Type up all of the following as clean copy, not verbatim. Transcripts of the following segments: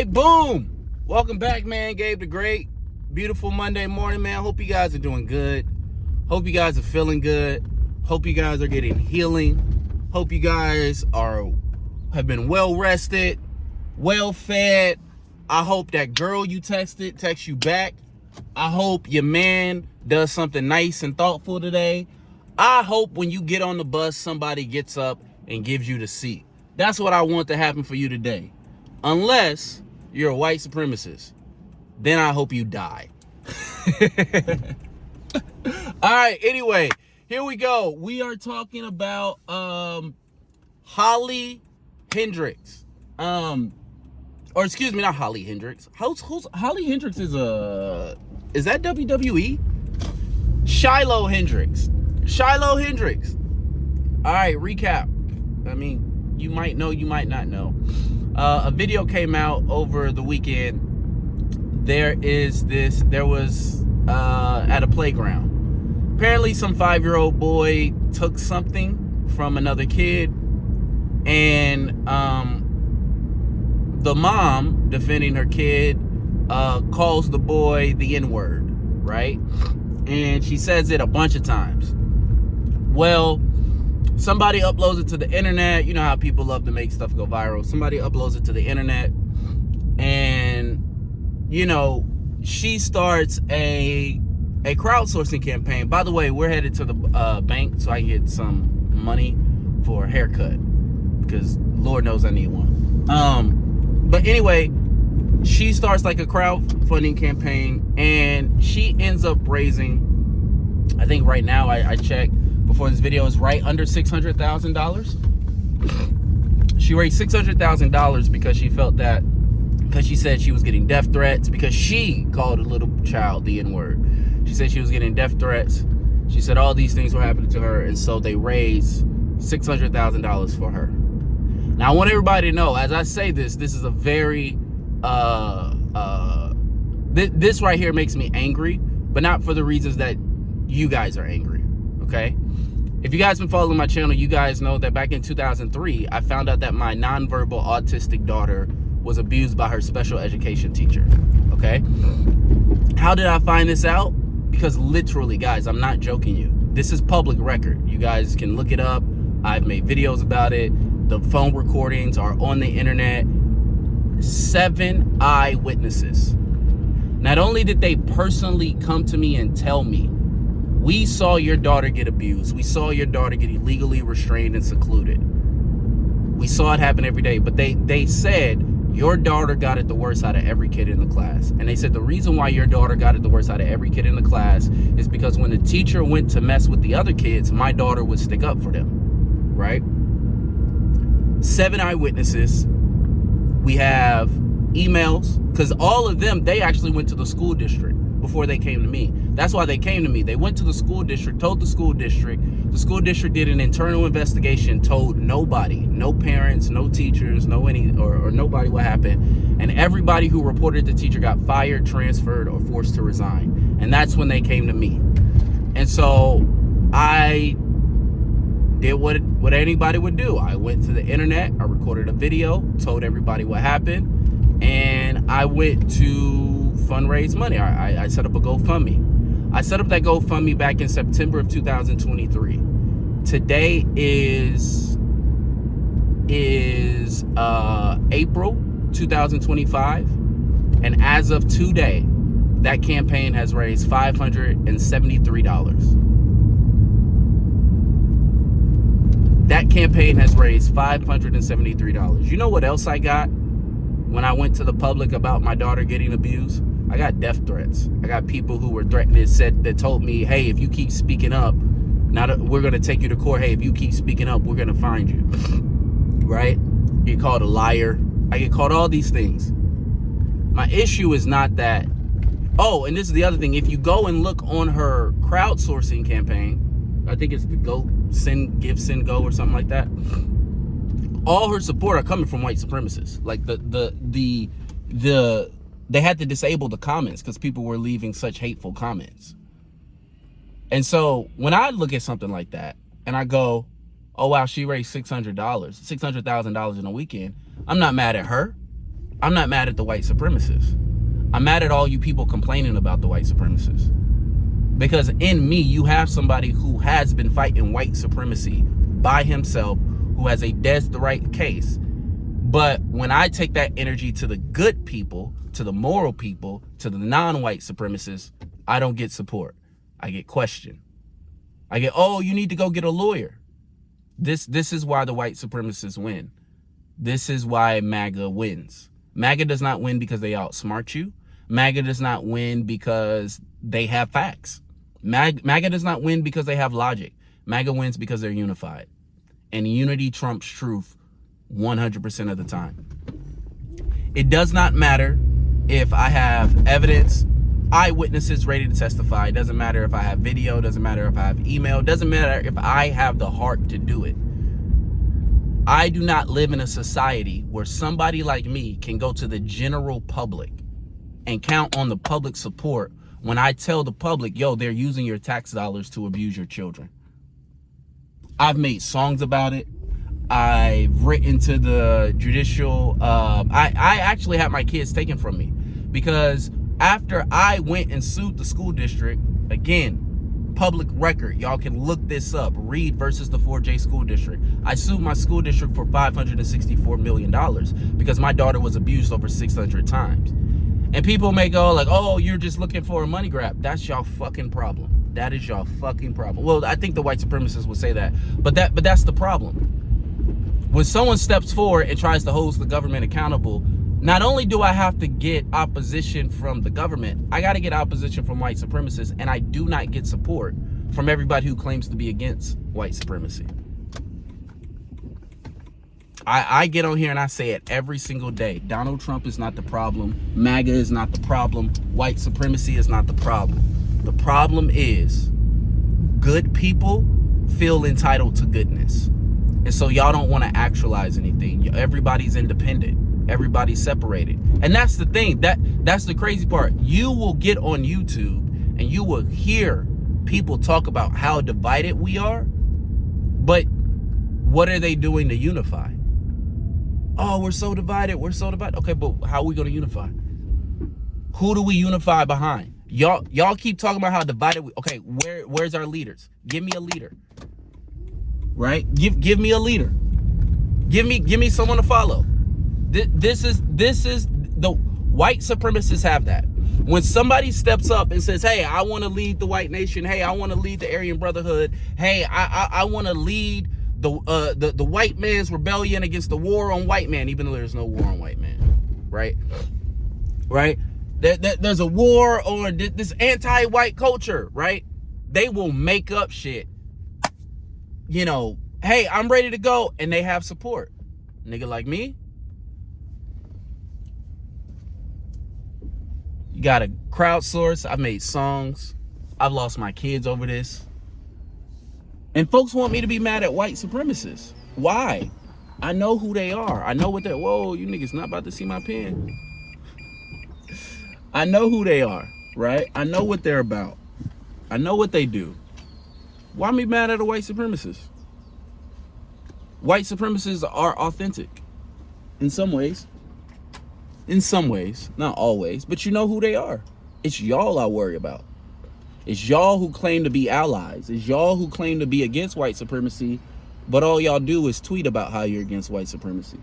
Boom! Welcome back, man. Gabe the Great. Beautiful Monday morning, man. Hope you guys are doing good. Hope you guys are feeling good. Hope you guys are getting healing. Hope you guys have been well rested, well fed. I hope that girl you texted texts you back. I hope your man does something nice and thoughtful today. I hope when you get on the bus, somebody gets up and gives you the seat. That's what I want to happen for you today. Unless you're a white supremacist, then I hope you die. All right, anyway, here we go. We are talking about Holly Hendrix. Or excuse me, not Holly Hendrix. Who's Holly Hendrix is that WWE? Shiloh Hendrix. Shiloh Hendrix. All right, recap. I mean, you might know, you might not know. A video came out over the weekend. There was at a playground. Apparently some 5-year-old boy took something from another kid, and the mom, defending her kid, calls the boy the N-word, right? And she says it a bunch of times. Well, somebody uploads it to the internet. You know how people love to make stuff go viral. Somebody uploads it to the internet, and you know, she starts a crowdsourcing campaign. By the way, we're headed to the bank so I can get some money for a haircut, because Lord knows I need one. But anyway, she starts like a crowdfunding campaign, and she ends up raising, I think right now, I checked before this video, is right under $600,000. She raised $600,000 because she felt that, because she said she was getting death threats, because she called a little child the N-word. She said she was getting death threats. She said all these things were happening to her, and so they raised $600,000 for her. Now, I want everybody to know, as I say this is a very, this right here makes me angry, but not for the reasons that you guys are angry, okay? If you guys been following my channel, you guys know that back in 2003, I found out that my nonverbal autistic daughter was abused by her special education teacher, okay? How did I find this out? Because literally, guys, I'm not joking you. This is public record. You guys can look it up. I've made videos about it. The phone recordings are on the internet. 7 eyewitnesses. Not only did they personally come to me and tell me, we saw your daughter get abused. We saw your daughter get illegally restrained and secluded. We saw it happen every day. But they said your daughter got it the worst out of every kid in the class. And they said the reason why your daughter got it the worst out of every kid in the class is because when the teacher went to mess with the other kids, my daughter would stick up for them, right? 7 eyewitnesses. We have emails, because all of them, they actually went to the school district before they came to me. That's why they came to me. They went to the school district, told the school district. The school district did an internal investigation, told nobody, no parents, no teachers, no or nobody what happened. And everybody who reported the teacher got fired, transferred, or forced to resign. And that's when they came to me. And so I did what anybody would do. I went to the internet, I recorded a video, told everybody what happened, and I went to fundraise money. I set up a GoFundMe. I set up that GoFundMe back in September of 2023. Today is April 2025, and as of today, that campaign has raised $573. That campaign has raised $573. You know what else I got when I went to the public about my daughter getting abused? I got death threats. I got people who were threatened that told me, hey, if you keep speaking up, we're going to take you to court. Hey, if you keep speaking up, we're going to find you. Right? You get called a liar. I get called all these things. My issue is not that. Oh, and this is the other thing. If you go and look on her crowdsourcing campaign, I think it's the Give, Send, Go, or something like that. All her support are coming from white supremacists. Like they had to disable the comments because people were leaving such hateful comments. And so when I look at something like that and I go, oh wow, she raised $600,000 in a weekend, I'm not mad at her. I'm not mad at the white supremacists. I'm mad at all you people complaining about the white supremacists. Because in me, you have somebody who has been fighting white supremacy by himself, who has a dead to right case. But when I take that energy to the good people, to the moral people, to the non-white supremacists, I don't get support. I get questioned. I get, oh, you need to go get a lawyer. This is why the white supremacists win. This is why MAGA wins. MAGA does not win because they outsmart you. MAGA does not win because they have facts. MAGA does not win because they have logic. MAGA wins because they're unified. And unity trumps truth 100% of the time. It does not matter if I have evidence, eyewitnesses ready to testify. It doesn't matter if I have video. It doesn't matter if I have email. It doesn't matter if I have the heart to do it. I do not live in a society where somebody like me can go to the general public and count on the public support when I tell the public, yo, they're using your tax dollars to abuse your children. I've made songs about it. I've written to the judicial. I actually had my kids taken from me because after I went and sued the school district, again, public record, y'all can look this up, Reed versus the 4J school district. I sued my school district for $564 million because my daughter was abused over 600 times. And people may go like, oh, you're just looking for a money grab. That's y'all fucking problem. That is y'all fucking problem. Well, I think the white supremacists would say that, but that's the problem. When someone steps forward and tries to hold the government accountable, not only do I have to get opposition from the government, I got to get opposition from white supremacists, and I do not get support from everybody who claims to be against white supremacy. I get on here and I say it every single day. Donald Trump is not the problem. MAGA is not the problem. White supremacy is not the problem. The problem is good people feel entitled to goodness. And so y'all don't want to actualize anything. Everybody's independent. Everybody's separated. And that's the thing. That's the crazy part. You will get on YouTube and you will hear people talk about how divided we are. But what are they doing to unify? Oh, we're so divided. We're so divided. Okay, but how are we going to unify? Who do we unify behind? Y'all keep talking about how divided we. Okay, where's our leaders? Give me a leader. Right? Give me a leader. Give me someone to follow. This is the white supremacists have that. When somebody steps up and says, hey, I want to lead the white nation. Hey, I want to lead the Aryan Brotherhood. Hey, I want to lead the white man's rebellion against the war on white man, even though there's no war on white man. Right? Right? There's a war on this anti-white culture, right? They will make up shit. You know, hey, I'm ready to go, and they have support. Nigga like me, you gotta crowdsource. I've made songs. I've lost my kids over this. And folks want me to be mad at white supremacists. Why? I know who they are. I know what they're, whoa, you niggas not about to see my pen. I know who they are, right? I know what they're about. I know what they do. Why me mad at a white supremacist? White supremacists are authentic in some ways. In some ways, not always, but you know who they are. It's y'all I worry about. It's y'all who claim to be allies. It's y'all who claim to be against white supremacy, but all y'all do is tweet about how you're against white supremacy,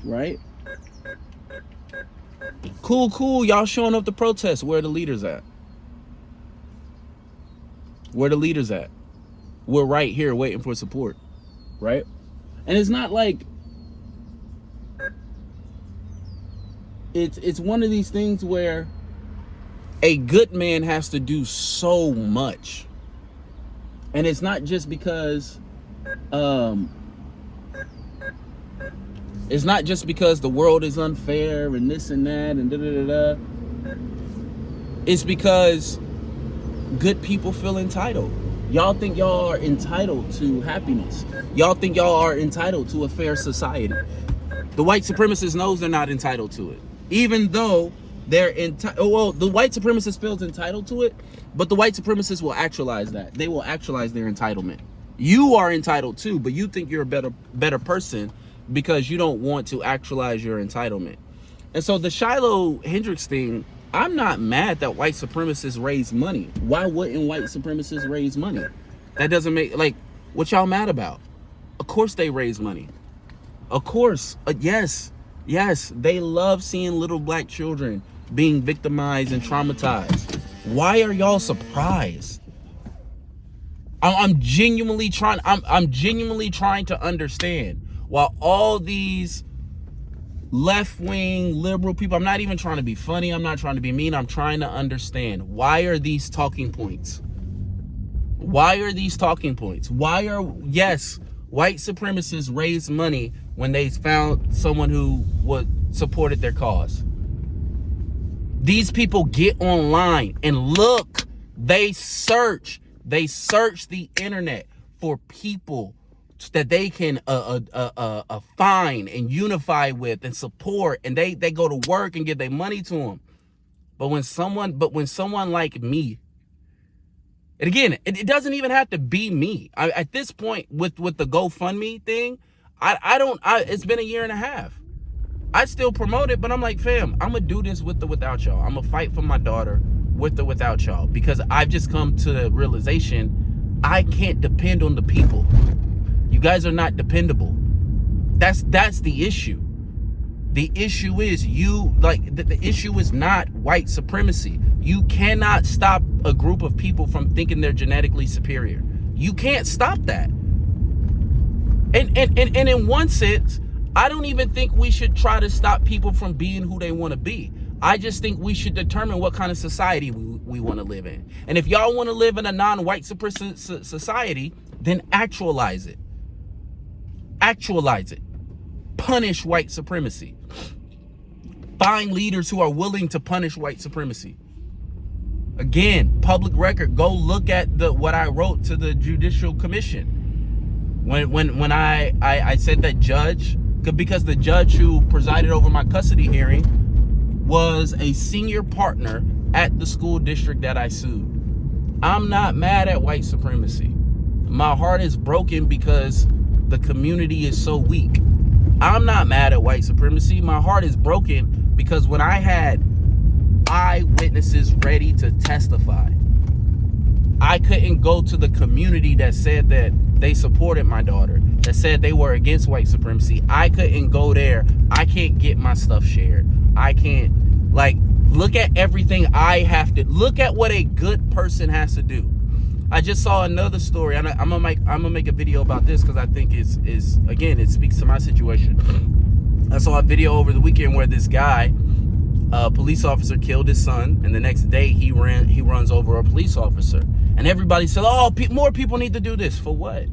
right? Cool, y'all showing up to protest. Where are the leaders at? Where are the leaders at? We're right here waiting for support, right? And it's not like it's one of these things where a good man has to do so much. And it's not just because the world is unfair and this and that and da-da-da-da. It's because good people feel entitled. Y'all think y'all are entitled to happiness. Y'all think y'all are entitled to a fair society. The white supremacist knows they're not entitled to it. Even though they're the white supremacist feels entitled to it, but the white supremacists will actualize that. They will actualize their entitlement. You are entitled too, but you think you're a better person because you don't want to actualize your entitlement. And so the Shiloh Hendrix thing, I'm not mad that white supremacists raise money. Why wouldn't white supremacists raise money? That doesn't make, like, what y'all mad about? Of course they raise money. Of course. Yes, they love seeing little black children being victimized and traumatized. Why are y'all surprised? I'm genuinely trying to understand. While all these left-wing liberal people, I'm not even trying to be funny, I'm not trying to be mean, I'm trying to understand, why are these talking points? Yes, white supremacists raise money when they found someone who supported their cause. These people get online and look, they search the internet for people that they can find and unify with and support, and they go to work and give their money to them. But when someone like me, and again, it doesn't even have to be me. At this point, with the GoFundMe thing, it's been a year and a half. I still promote it, but I'm like, fam, I'm gonna do this with or without y'all. I'm gonna fight for my daughter with or without y'all, because I've just come to the realization I can't depend on the people. You guys are not dependable. That's the issue. The issue is the issue is not white supremacy. You cannot stop a group of people from thinking they're genetically superior. You can't stop that. And in one sense, I don't even think we should try to stop people from being who they want to be. I just think we should determine what kind of society we want to live in. And if y'all want to live in a non-white supremacist society, then actualize it. Punish white supremacy. Find leaders who are willing to punish white supremacy. Again, public record, go look at what I wrote to the Judicial Commission. When I said that judge, because the judge who presided over my custody hearing was a senior partner at the school district that I sued. I'm not mad at white supremacy. My heart is broken because the community is so weak. I'm not mad at white supremacy. My heart is broken because when I had eyewitnesses ready to testify, I couldn't go to the community that said that they supported my daughter, that said they were against white supremacy. I couldn't go there. I can't get my stuff shared. I can't, look at everything I have to, look at what a good person has to do. I just saw another story, and I'm gonna make a video about this because I think again, it speaks to my situation. I saw a video over the weekend where this guy, a police officer, killed his son, and the next day he runs over a police officer, and everybody said, "Oh, more people need to do this." For what?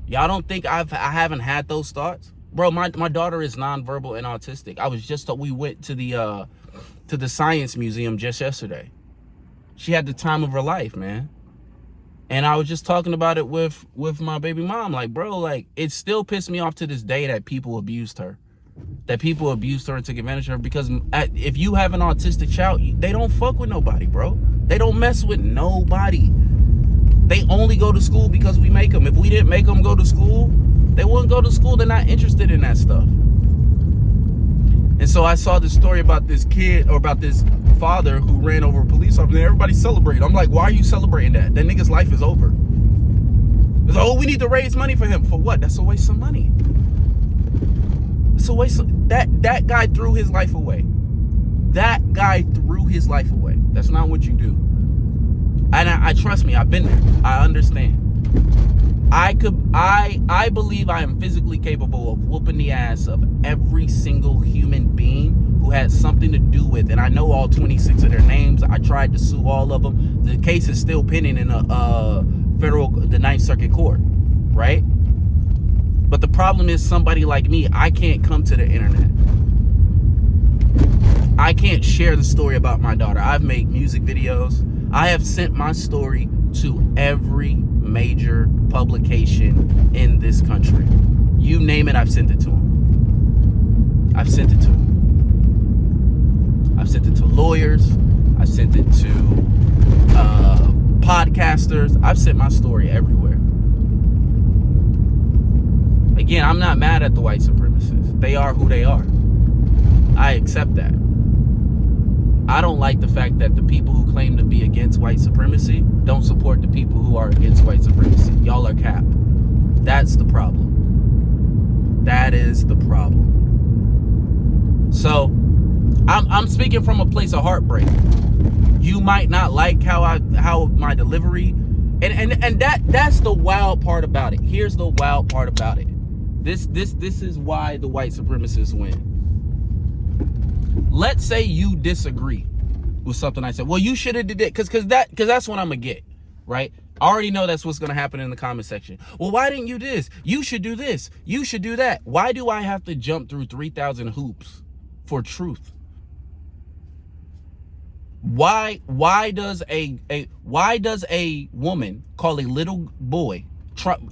Y'all don't think I haven't had those thoughts, bro? My daughter is nonverbal and autistic. We went to the science museum just yesterday. She had the time of her life, man. And I was just talking about it with my baby mom, bro, it still pissed me off to this day that people abused her. That people abused her and took advantage of her, because if you have an autistic child, they don't fuck with nobody, bro. They don't mess with nobody. They only go to school because we make them. If we didn't make them go to school, they wouldn't go to school. They're not interested in that stuff. And so I saw this story about this kid, or about this father who ran over a police officer, and everybody celebrated. I'm like, why are you celebrating that? That nigga's life is over. It's like, oh, we need to raise money for him. For what? That's a waste of money. It's a waste of, that guy threw his life away. That guy threw his life away. That's not what you do. And I trust me, I've been there. I understand. I believe I am physically capable of whooping the ass of every single human being who had something to do with, and I know all 26 of their names. I tried to sue all of them. The case is still pending in the Ninth Circuit Court, right? But the problem is, somebody like me, I can't come to the internet. I can't share the story about my daughter. I've made music videos. I have sent my story to every major publication in this country. You name it, I've sent it to them. I've sent it to lawyers. I've sent it to podcasters. I've sent my story everywhere. Again, I'm not mad at the white supremacists. They are who they are. I accept that. I don't like the fact that the people who claim to be against white supremacy don't support the people who are against white supremacy. Y'all are cap. That's the problem. That is the problem. So I'm speaking from a place of heartbreak. You might not like how my delivery, and that's the wild part about it. Here's the wild part about it. This is why the white supremacists win. Let's say you disagree with something I said. Well, you should have did it, because that's what I'm gonna get, right? I already know that's what's gonna happen in the comment section. Well, why didn't you do this? You should do this. You should do that. Why do I have to jump through 3,000 hoops for truth? Why does a woman call a little boy,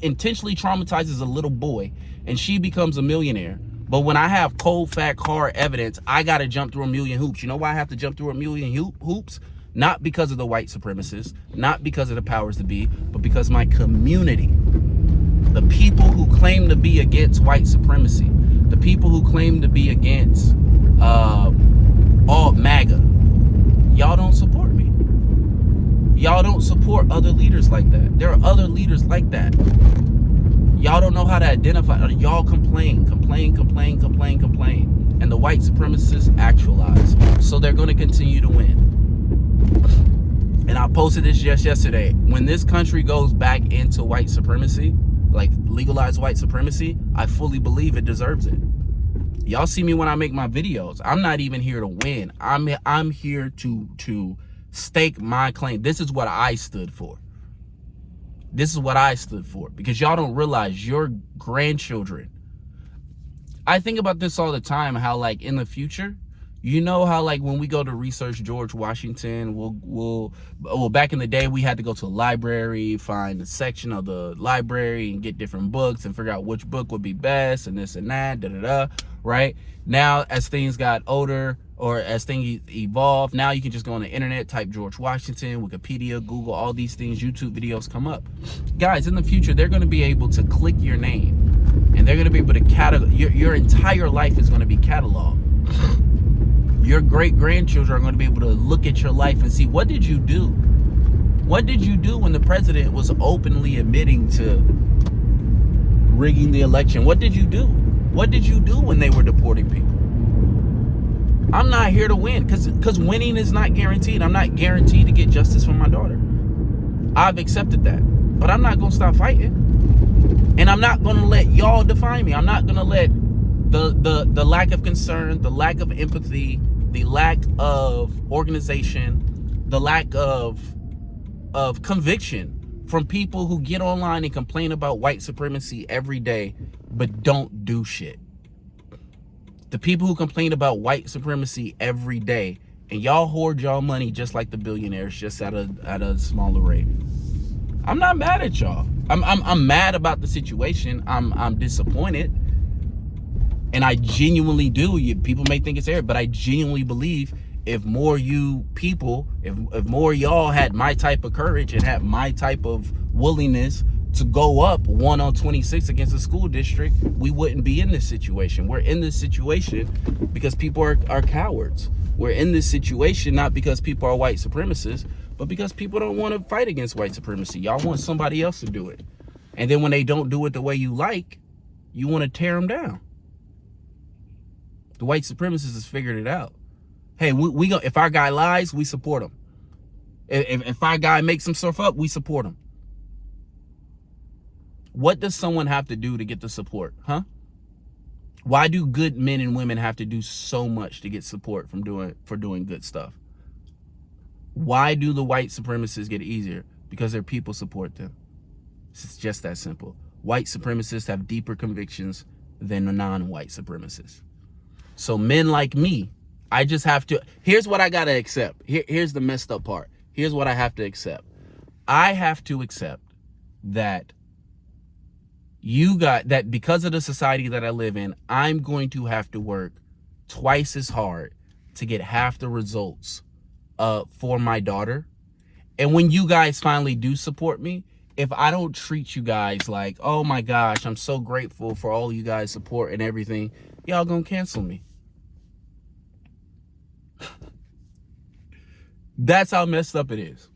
intentionally traumatizes a little boy, and she becomes a millionaire? But when I have cold, fact, hard evidence, I got to jump through a million hoops. You know why I have to jump through a million hoops? Not because of the white supremacists, not because of the powers that be, but because my community, the people who claim to be against white supremacy, the people who claim to be against all MAGA, y'all don't support me. Y'all don't support other leaders like that. There are other leaders like that. Y'all don't know how to identify. Y'all complain. And the white supremacists actualize. So they're going to continue to win. And I posted this just yesterday. When this country goes back into white supremacy, like legalized white supremacy, I fully believe it deserves it. Y'all see me when I make my videos. I'm not even here to win. I'm here to stake my claim. This is what I stood for. This is what I stood for, because y'all don't realize your grandchildren. I think about this all the time, how like in the future, you know how like when we go to research George Washington, well, back in the day, we had to go to a library, find a section of the library and get different books and figure out which book would be best and this and that, right? Now, as things got older, or as things evolve, now you can just go on the internet, type George Washington, Wikipedia, Google, all these things, YouTube videos come up. Guys, in the future, they're gonna be able to click your name, and they're gonna be able to catalog, your entire life is gonna be cataloged. Your great-grandchildren are gonna be able to look at your life and see, what did you do? What did you do when the president was openly admitting to rigging the election? What did you do? What did you do when they were deporting people? I'm not here to win, because winning is not guaranteed. I'm not guaranteed to get justice for my daughter. I've accepted that. But I'm not going to stop fighting. And I'm not going to let y'all define me. I'm not going to let the lack of concern, the lack of empathy, the lack of organization, the lack of conviction from people who get online and complain about white supremacy every day but don't do shit. The people who complain about white supremacy every day, and y'all hoard y'all money just like the billionaires, just at a smaller rate. I'm not mad at y'all. I'm mad about the situation. I'm disappointed, and I genuinely do. People may think it's arrogant, but I genuinely believe if more you people, if more y'all had my type of courage and had my type of willingness to go up 1 on 26 against a school district, we wouldn't be in this situation. We're in this situation because people are cowards. We're in this situation not because people are white supremacists, but because people don't want to fight against white supremacy. Y'all want somebody else to do it. And then when they don't do it the way you like, you want to tear them down. The white supremacists has figured it out. Hey, we go, if our guy lies, we support him. If our guy makes himself up, we support him. What does someone have to do to get the support, huh? Why do good men and women have to do so much to get support for doing good stuff? Why do the white supremacists get easier? Because their people support them. It's just that simple. White supremacists have deeper convictions than the non-white supremacists. So men like me, I just have to, here's what I gotta accept. Here's the messed up part. Here's what I have to accept. I have to accept that that because of the society that I live in, I'm going to have to work twice as hard to get half the results for my daughter. And when you guys finally do support me, if I don't treat you guys like, oh my gosh, I'm so grateful for all you guys support and everything, y'all gonna cancel me. That's how messed up it is.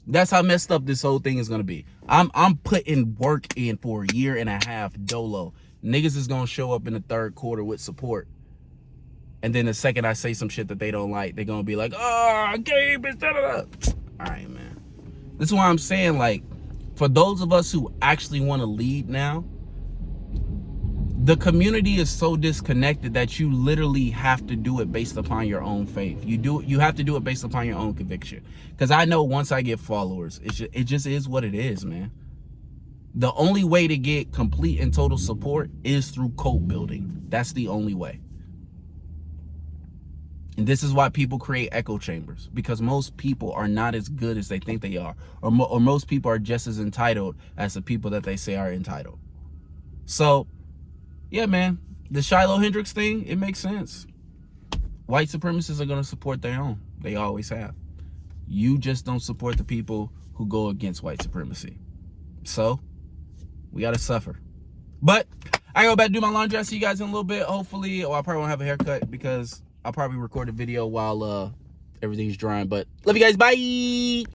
That's how messed up this whole thing is gonna be. I'm putting work in for a year and a half dolo. Niggas is gonna show up in the third quarter with support. And then the second I say some shit that they don't like, they're gonna be like, oh, Gabe is da-da-da. All right, man. This is why I'm saying, like, for those of us who actually want to lead now, the community is so disconnected that you literally have to do it based upon your own faith. You have to do it based upon your own conviction. Because I know once I get followers, it just is what it is, man. The only way to get complete and total support is through cult building. That's the only way. And this is why people create echo chambers, because most people are not as good as they think they are, or most people are just as entitled as the people that they say are entitled. So, yeah, man, the Shiloh Hendrix thing, it makes sense. White supremacists are going to support their own. They always have. You just don't support the people who go against white supremacy. So, we got to suffer. But I go back to do my laundry. I'll see you guys in a little bit. Hopefully, I probably won't have a haircut because I'll probably record a video while everything's drying. But love you guys. Bye.